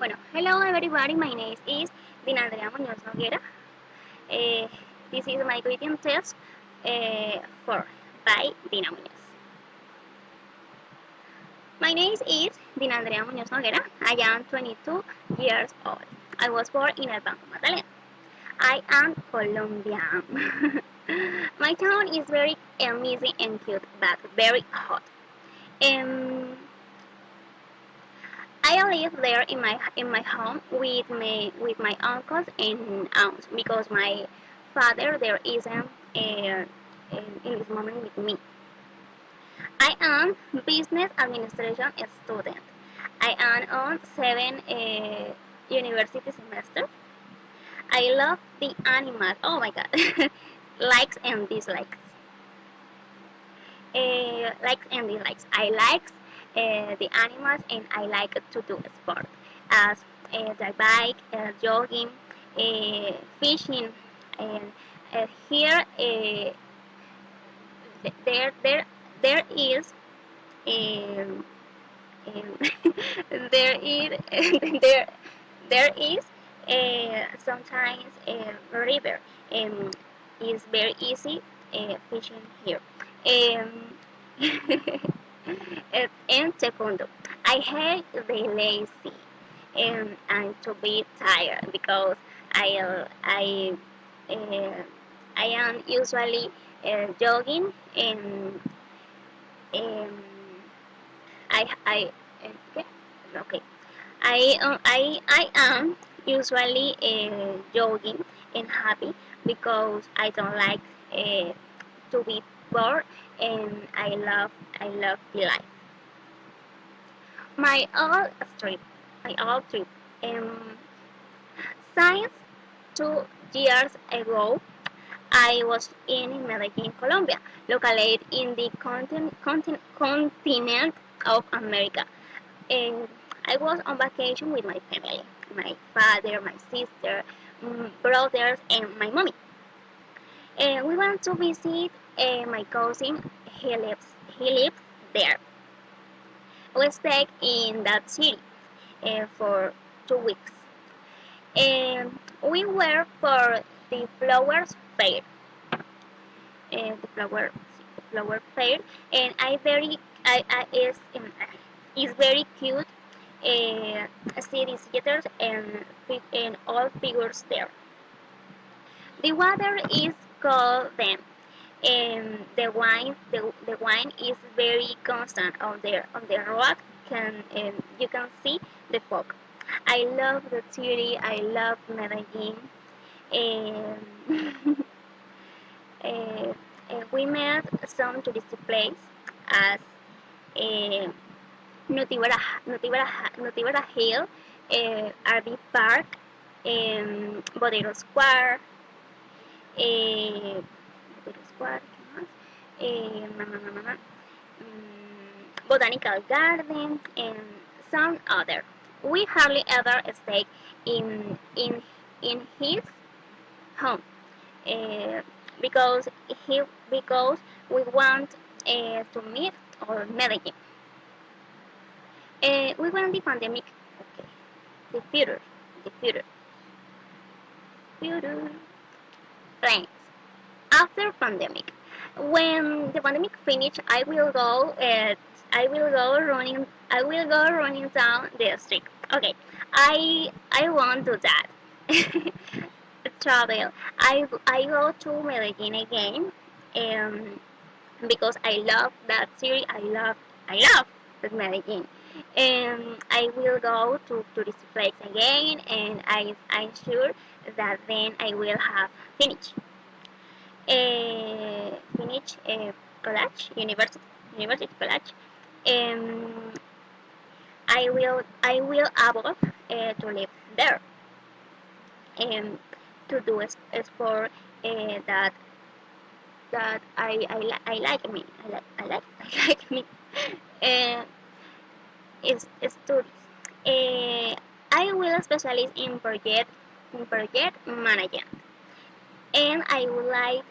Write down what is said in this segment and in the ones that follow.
Bueno, hello everybody, my name is Dina Muñoz Noguera. Uh, this is my greeting test for by Dina Muñoz. My name is Dina Muñoz Noguera. I am 22 years old. I was born in El Banco Magdalena. I am Colombian. My town is very amazing and cute, but very hot. Um, I live there in my home with my uncles and aunts because my father there isn't in this moment with me. I am business administration student. I am on 7 university semester. I love the animals. Oh my god, likes and dislikes. Likes and dislikes. I like the animals and I like to do sport as the bike, jogging, fishing, and here there is um, um, there is there is sometimes a river and it's very easy fishing here. Um, and segundo, I hate the lazy and to be tired because I I am usually jogging and um, I okay, okay. I am usually jogging and happy because I don't like to be bored and I love the life. My old trip, my old trip. Um, since 2 years ago, I was in Medellin, Colombia, located in the continent of America. And I was on vacation with my family, my father, my sister, brothers, and my mommy. And we went to visit my cousin. He lives there. We stayed in that city for 2 weeks. And we were for the flowers fair, the flower fair, and is very cute. City theaters and all figures there. The water is cold then, and the wine is very constant on the rock. You can see the fog. I love the city. I love Medellin. And we met some touristy places as uh, Nutibara Hill, RV Park, Bodero Square, eh, Bodero Square, ¿qué más? Botanical Gardens, and some other. We hardly ever stay in in his home uh, because because we want to meet or Medellin. We want the pandemic. Okay, the future, the future plans after pandemic. When the pandemic finish, running. I will go running down the street. Okay, I won't do that. Travel. I go to Medellin again, um, because I love that city. I love the Medellin. I will go to tourist place again, and I'm sure that then I will have finished college, university college. Um, I will able to live there and to do a sport that I like me. I like me. Uh, is studies. I will specialize in project management, and I would like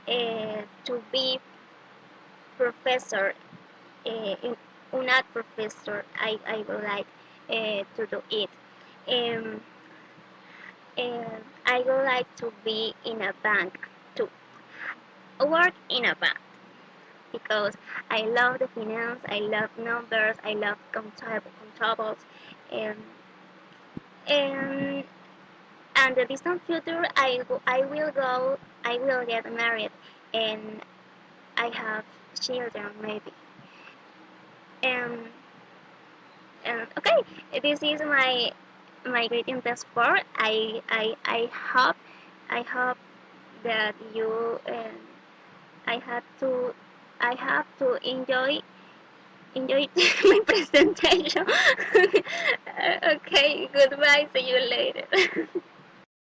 to be professor in UNAD professor. I would like to do it. Um, I would like to be in a bank, to work in a bank, because I love the finance, I love numbers, I love contables, and and and the distant future, I will get married, and I have children maybe. And okay, this is my greeting passport. I hope that you I have to I have to enjoy my presentation. Okay, goodbye. See you later.